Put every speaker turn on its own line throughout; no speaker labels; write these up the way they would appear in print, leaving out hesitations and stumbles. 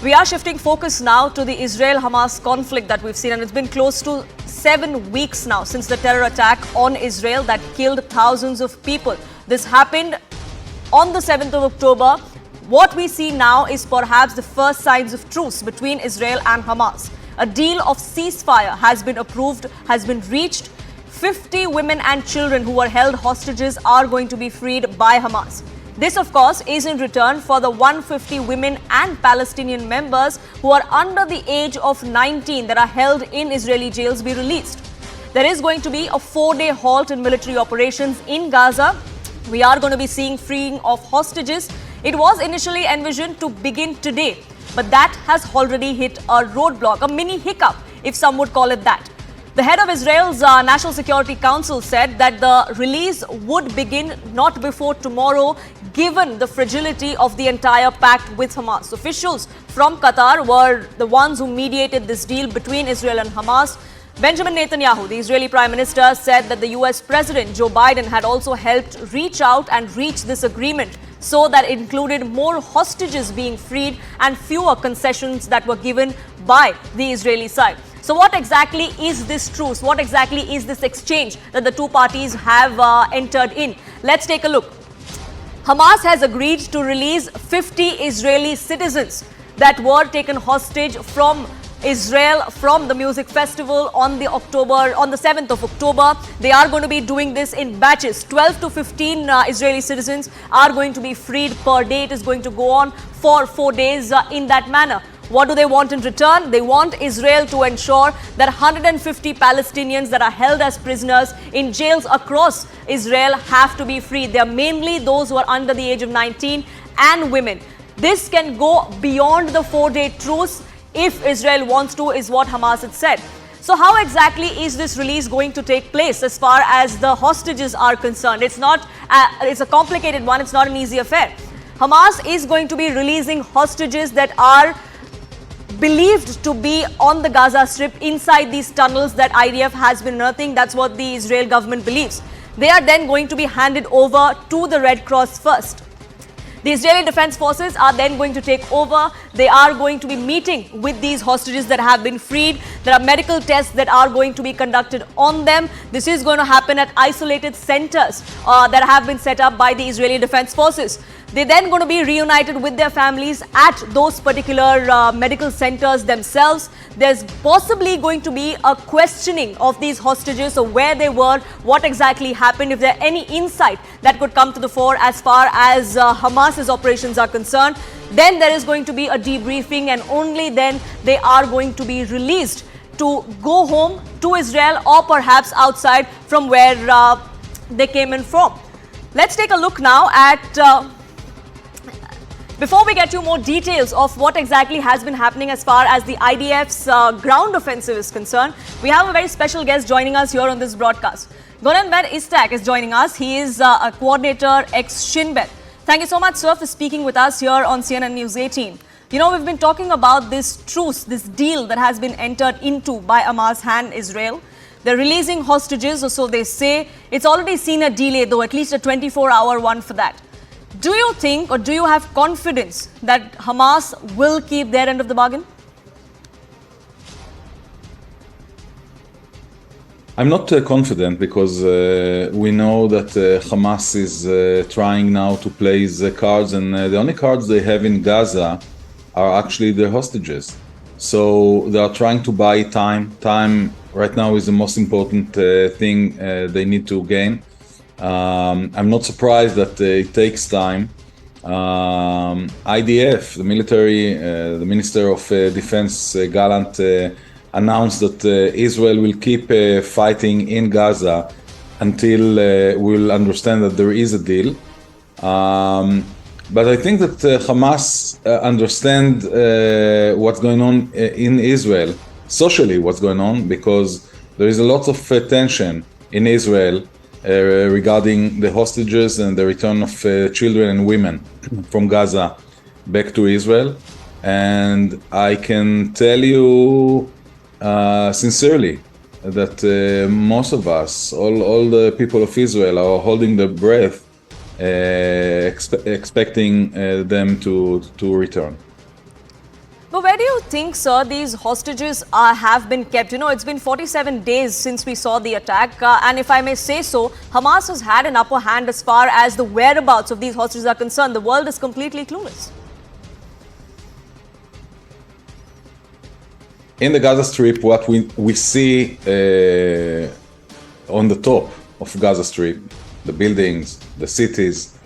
We are shifting focus now to the Israel-Hamas conflict that we've seen, and it's been close to 7 weeks now since the terror attack on Israel that killed thousands of people. This happened on the 7th of October. What we see now is perhaps the first signs of truce between Israel and Hamas. A deal of ceasefire has been approved, has been reached. 50 women and children who were held hostages are going to be freed by Hamas. This, of course, is in return for the 150 women and Palestinian members who are under the age of 19 that are held in Israeli jails be released. There is going to be a 4-day halt in military operations in Gaza. We are going to be seeing freeing of hostages. It was initially envisioned to begin today, but that has already hit a roadblock, a mini hiccup, if some would call it that. The head of Israel's National Security Council said that the release would begin not before tomorrow, given the fragility of the entire pact with Hamas. Officials from Qatar were the ones who mediated this deal between Israel and Hamas. Benjamin Netanyahu, the Israeli Prime Minister, said that the US President Joe Biden had also helped reach out and reach this agreement, so that it included more hostages being freed and fewer concessions that were given by the Israeli side. So what exactly is this truce? What exactly is this exchange that the two parties have entered in? Let's take a look. Hamas has agreed to release 50 Israeli citizens that were taken hostage from Israel from the music festival on the 7th of October. They are going to be doing this in batches. 12 to 15 Israeli citizens are going to be freed per day. It is going to go on for 4 days in that manner. What do they want in return? They want Israel to ensure that 150 Palestinians that are held as prisoners in jails across Israel have to be freed. They are mainly those who are under the age of 19 and women. This can go beyond the 4-day truce if Israel wants to, is what Hamas had said. So how exactly is this release going to take place as far as the hostages are concerned? It's a complicated one. It's not an easy affair. Hamas is going to be releasing hostages that are believed to be on the Gaza Strip inside these tunnels that IDF has been unearthing. That's what the Israel government believes. They are then going to be handed over to the Red Cross first. The Israeli Defense Forces are then going to take over. They are going to be meeting with these hostages that have been freed. There are medical tests that are going to be conducted on them. This is going to happen at isolated centers that have been set up by the Israeli Defense Forces. They're then going to be reunited with their families at those particular medical centers themselves. There's possibly going to be a questioning of these hostages, so where they were, what exactly happened, if there are any insight that could come to the fore as far as Hamas's operations are concerned. Then there is going to be a debriefing, and only then they are going to be released to go home to Israel or perhaps outside from where they came in from. Let's take a look now at before we get you more details of what exactly has been happening as far as the IDF's ground offensive is concerned, we have a very special guest joining us here on this broadcast. Gonen Ben Itzhak is joining us. He is a coordinator, Ex-Shin. Thank you so much, sir, for speaking with us here on CNN News 18. You know, we've been talking about this truce, this deal that has been entered into by Hamas and Israel. They're releasing hostages, or so they say. It's already seen a delay, though, at least a 24-hour one for that. Do you think, or do you have confidence that Hamas will keep their end of the bargain?
I'm not confident, because we know that Hamas is trying now to play the cards, and the only cards they have in Gaza are actually the hostages. So they are trying to buy time. Time right now is the most important thing they need to gain. I'm not surprised that it takes time. IDF, the military, the Minister of Defense, Gallant, announced that Israel will keep fighting in Gaza until we'll understand that there is a deal. But I think that Hamas understand what's going on in Israel, socially what's going on, because there is a lot of tension in Israel regarding the hostages and the return of children and women from Gaza back to Israel. And I can tell you sincerely that most of us, all the people of Israel, are holding their breath, expecting them to return.
But where do you think, sir, these hostages have been kept? You know, it's been 47 days since we saw the attack. And if I may say so, Hamas has had an upper hand as far as the whereabouts of these hostages are concerned. The world is completely clueless.
In the Gaza Strip, what we see on the top of Gaza Strip, the buildings, the cities,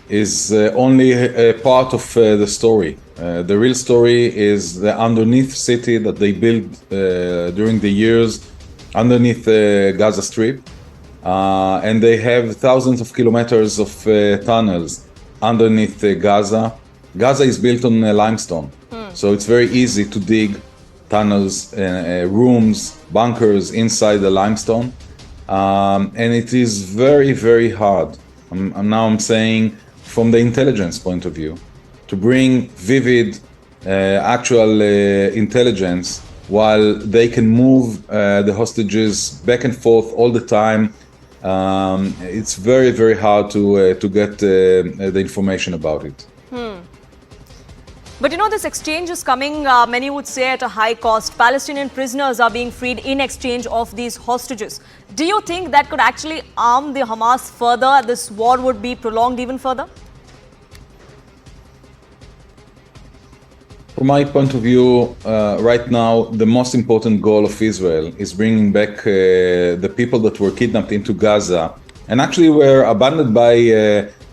is only a part of the story. The real story is the underneath city that they built during the years underneath the Gaza Strip. And they have thousands of kilometers of tunnels underneath Gaza. Gaza is built on limestone, so it's very easy to dig tunnels, rooms, bunkers inside the limestone. And it is very, very hard. I'm saying from the intelligence point of view, to bring vivid, actual intelligence while they can move the hostages back and forth all the time. It's very, very hard to get the information about it.
But you know, this exchange is coming, many would say, at a high cost. Palestinian prisoners are being freed in exchange of these hostages. Do you think that could actually arm the Hamas further? This war would be prolonged even further?
From my point of view, right now, the most important goal of Israel is bringing back the people that were kidnapped into Gaza and actually were abandoned by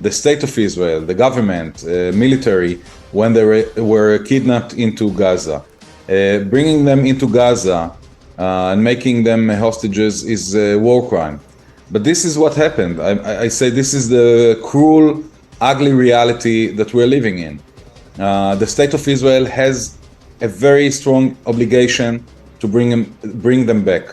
the state of Israel, the government, military, when they were kidnapped into Gaza. Bringing them into Gaza and making them hostages is a war crime. But this is what happened. I say this is the cruel, ugly reality that we're living in. The state of Israel has a very strong obligation to bring them back.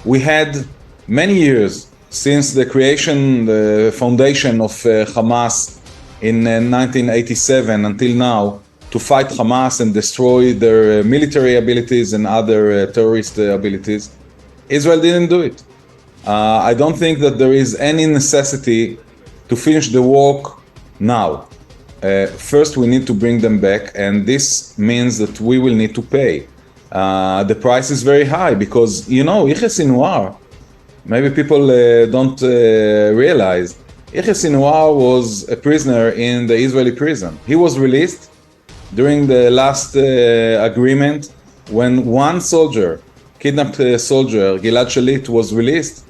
We had many years since the creation, the foundation of Hamas in 1987 until now to fight Hamas and destroy their military abilities and other terrorist abilities. Israel didn't do it. I don't think that there is any necessity to finish the work now. First, we need to bring them back, and this means that we will need to pay. The price is very high because, you know, Yahya Sinwar, maybe people don't realize, Yahya Sinwar was a prisoner in the Israeli prison. He was released during the last agreement when one soldier, kidnapped soldier, Gilad Shalit, was released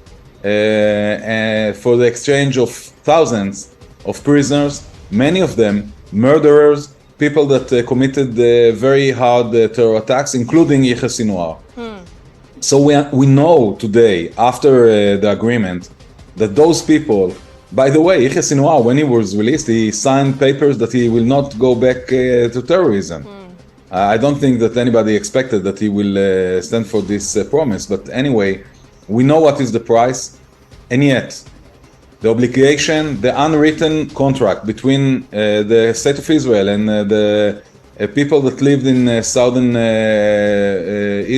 for the exchange of thousands of prisoners, many of them murderers, people that committed very hard terror attacks, including Yahya Sinwar. So we know today, after the agreement, that those people, by the way, Yahya Sinwar, when he was released, he signed papers that he will not go back to terrorism. I don't think that anybody expected that he will stand for this promise. But anyway, we know what is the price, and yet the obligation, the unwritten contract between the state of Israel and the people that lived in southern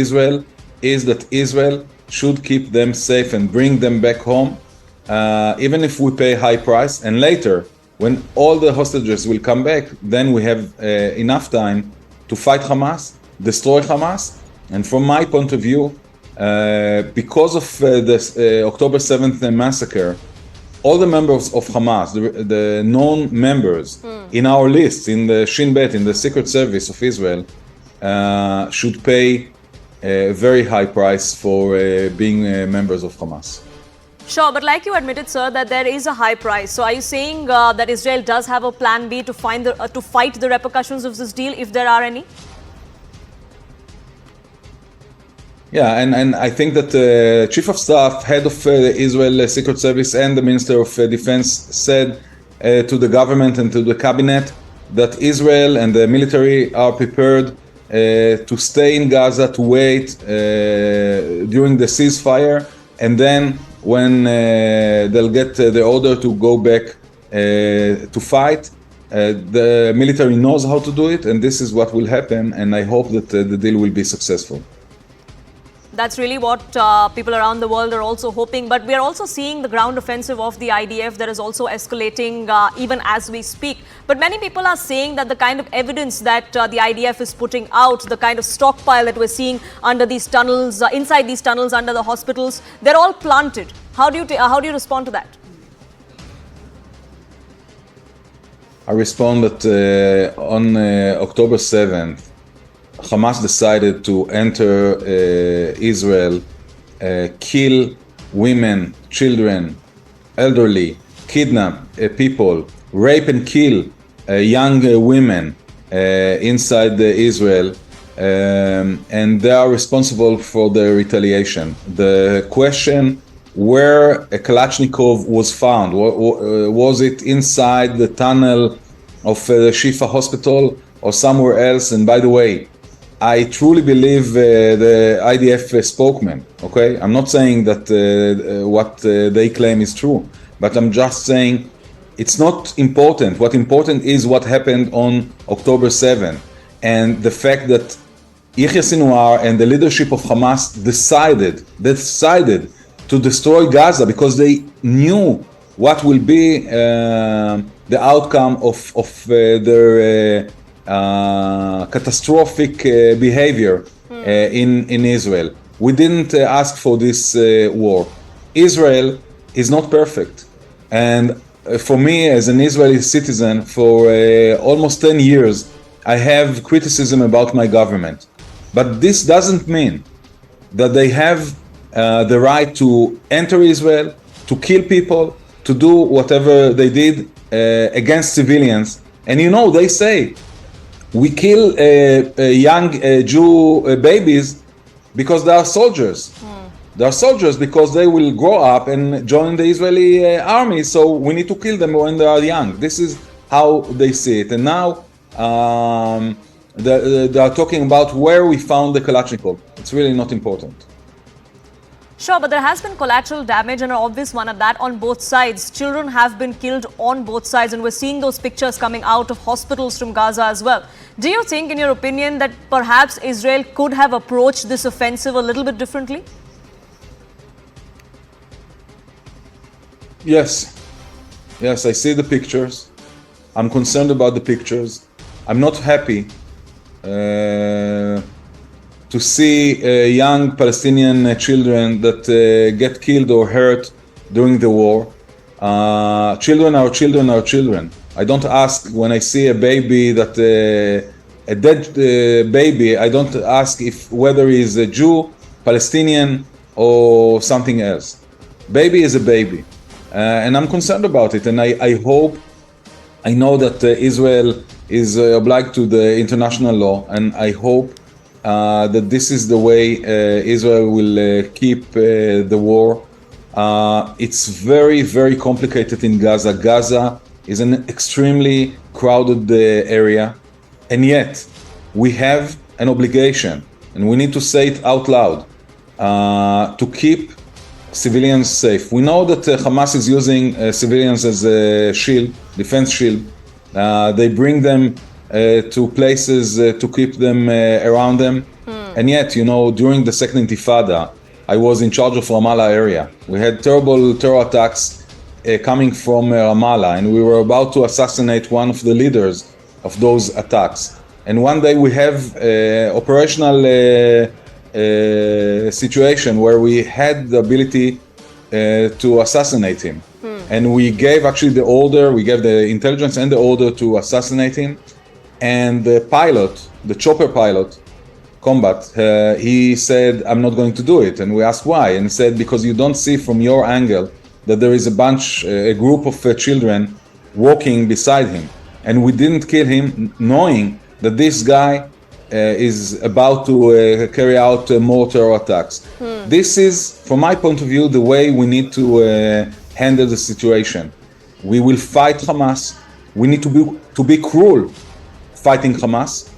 Israel is that Israel should keep them safe and bring them back home, even if we pay a high price. And later, when all the hostages will come back, then we have enough time to fight Hamas, destroy Hamas. And from my point of view, because of this October 7th massacre, all the members of Hamas, the known members in our list, in the Shin Bet, in the Secret Service of Israel, should pay a very high price for being members of Hamas.
Sure, but like you admitted, sir, that there is a high price. So are you saying that Israel does have a plan B to fight the repercussions of this deal, if there are any?
Yeah, and I think that the Chief of Staff, Head of the Israel Secret Service and the Minister of Defense said to the government and to the cabinet that Israel and the military are prepared to stay in Gaza, to wait during the ceasefire, and then when they'll get the order to go back to fight, the military knows how to do it, and this is what will happen, and I hope that the deal will be successful.
That's really what people around the world are also hoping. But we are also seeing the ground offensive of the IDF that is also escalating even as we speak. But many people are saying that the kind of evidence that the IDF is putting out, the kind of stockpile that we're seeing under these tunnels, inside these tunnels under the hospitals, they're all planted. How do you respond to that?
I respond that on October 7th, Hamas decided to enter Israel, kill women, children, elderly, kidnap people, rape and kill young women inside Israel, and they are responsible for the retaliation. The question where a Kalashnikov was found, was it inside the tunnel of the Shifa hospital or somewhere else? And by the way, I truly believe the IDF spokesman, okay? I'm not saying that what they claim is true, but I'm just saying it's not important. What important is what happened on October 7th, and the fact that Yahya Sinwar and the leadership of Hamas decided to destroy Gaza because they knew what will be the outcome of their catastrophic behavior in Israel. We didn't ask for this war. Israel is not perfect. And for me, as an Israeli citizen, for almost 10 years, I have criticism about my government. But this doesn't mean that they have the right to enter Israel, to kill people, to do whatever they did against civilians. And you know, they say, we kill young Jew babies because they are soldiers. They are soldiers because they will grow up and join the Israeli army, so we need to kill them when they are young. This is how they see it. And now they are talking about where we found the Kalashnikov. It's really not important.
Sure, but there has been collateral damage, and an obvious one at that, on both sides. Children have been killed on both sides, and we're seeing those pictures coming out of hospitals from Gaza as well. Do you think, in your opinion, that perhaps Israel could have approached this offensive a little bit differently?
Yes. Yes, I see the pictures. I'm concerned about the pictures. I'm not happy to see young Palestinian children that get killed or hurt during the war. Children are children are children. I don't ask when I see a baby that a dead baby. I don't ask if whether he's a Jew, Palestinian, or something else. Baby is a baby, and I'm concerned about it. And I hope, I know that Israel is obliged to the international law, and I hope that this is the way Israel will keep the war. It's very, very complicated in Gaza. Gaza is an extremely crowded area, and yet we have an obligation, and we need to say it out loud, to keep civilians safe. We know that Hamas is using civilians as a shield, defense shield. They bring them to places to keep them around them. And yet, you know, during the Second Intifada, I was in charge of Ramallah area. We had terrible terror attacks coming from Ramallah, and we were about to assassinate one of the leaders of those attacks. And one day we have operational situation where we had the ability to assassinate him. And we gave actually the order, we gave the intelligence and the order to assassinate him. And the pilot, the chopper pilot, combat, he said, I'm not going to do it. And we asked why. And he said, because you don't see from your angle that there is a group of children walking beside him. And we didn't kill him knowing that this guy is about to carry out more terror attacks. This is, from my point of view, the way we need to handle the situation. We will fight Hamas. We need to be cruel fighting Hamas,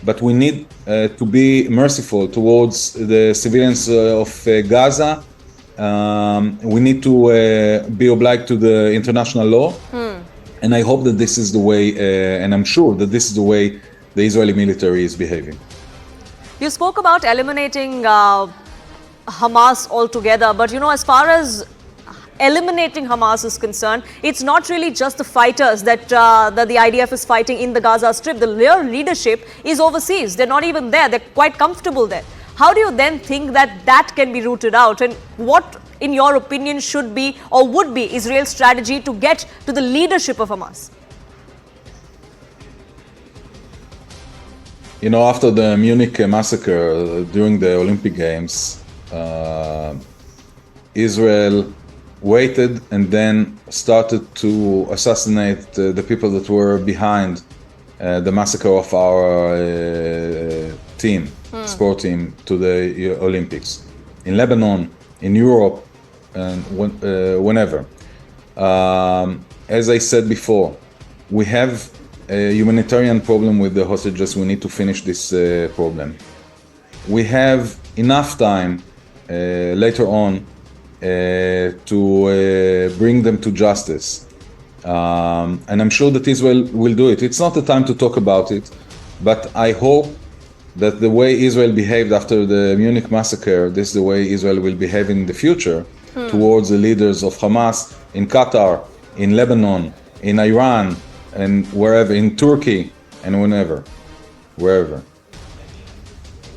but we need to be merciful towards the civilians of Gaza. We need to be obliged to the international law. And I hope that this is the way, and I'm sure that this is the way the Israeli military is behaving.
You spoke about eliminating Hamas altogether. But, as far as eliminating Hamas is concerned, it's not really just the fighters that the IDF is fighting in the Gaza Strip. The real leadership is overseas. They're not even there. They're quite comfortable there. How do you then think that that can be rooted out? And what, in your opinion, should be or would be Israel's strategy to get to the leadership of Hamas?
After the Munich massacre during the Olympic Games, Israel waited and then started to assassinate the people that were behind the massacre of our sport team to the Olympics. In Lebanon, in Europe, and whenever. As I said before, we have a humanitarian problem with the hostages. We need to finish this problem. We have enough time later on to bring them to justice. And I'm sure that Israel will do it. It's not the time to talk about it, but I hope that the way Israel behaved after the Munich massacre, this is the way Israel will behave in the future towards the leaders of Hamas in Qatar, in Lebanon, in Iran, and wherever, in Turkey, and wherever.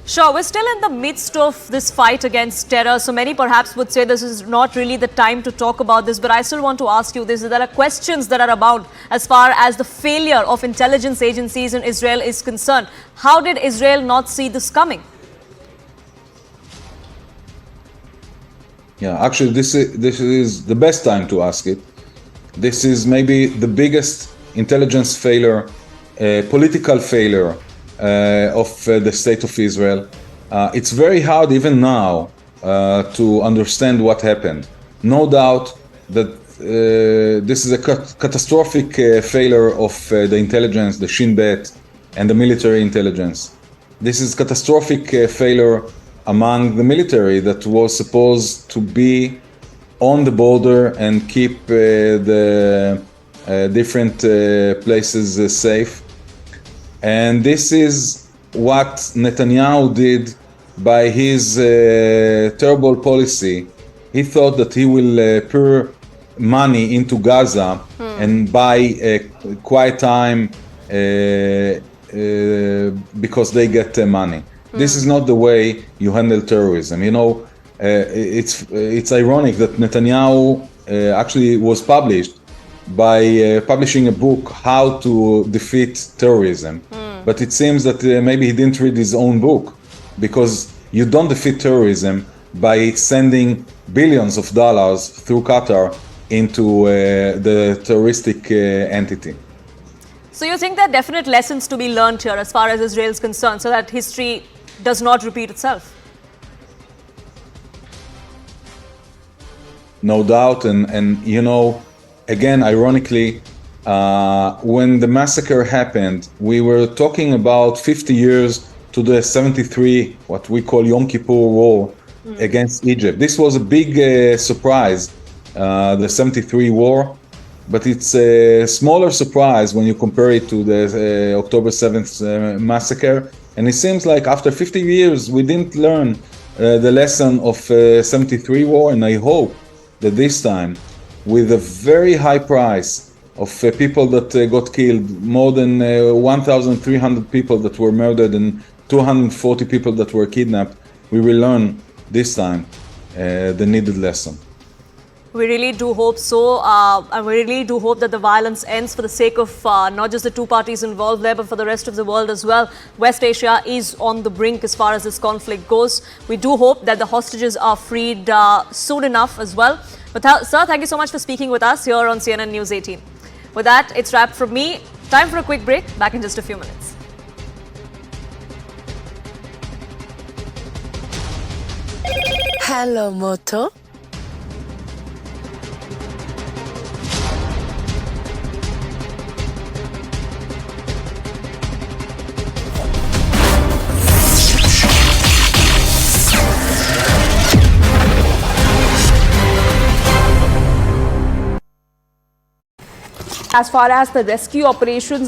Sure, we're still in the midst of this fight against terror. So many perhaps would say this is not really the time to talk about this. But I still want to ask you this. There are questions that are abound as far as the failure of intelligence agencies in Israel is concerned. How did Israel not see this coming?
Yeah, actually, this is the best time to ask it. This is maybe the biggest intelligence failure, political failure of the state of Israel. It's very hard even now to understand what happened. No doubt that this is a catastrophic failure of the intelligence, the Shin Bet, and the military intelligence. This is catastrophic failure among the military that was supposed to be on the border and keep the different places safe. And this is what Netanyahu did by his terrible policy. He thought that he will pour money into Gaza and buy a quiet time because they get money. This is not the way you handle terrorism. It's ironic that Netanyahu actually was published by publishing a book, How to Defeat Terrorism. But it seems that maybe he didn't read his own book, because you don't defeat terrorism by sending billions of dollars through Qatar into the terroristic entity.
So you think there are definite lessons to be learned here as far as Israel is concerned, so that history does not repeat itself?
No doubt, and again, ironically, when the massacre happened, we were talking about 50 years to the 73, what we call Yom Kippur War against Egypt. This was a big surprise, the 73 war, but it's a smaller surprise when you compare it to the October 7th massacre. And it seems like after 50 years, we didn't learn the lesson of 73 war, and I hope that this time, with a very high price of people that got killed, more than 1,300 people that were murdered and 240 people that were kidnapped, we will learn this time the needed lesson.
We really do hope so, and we really do hope that the violence ends for the sake of not just the two parties involved there, but for the rest of the world as well. West Asia is on the brink as far as this conflict goes. We do hope that the hostages are freed soon enough as well. But sir, thank you so much for speaking with us here on CNN News 18. With that, it's wrapped from me. Time for a quick break. Back in just a few minutes.
Hello, Moto.
As far as the rescue operations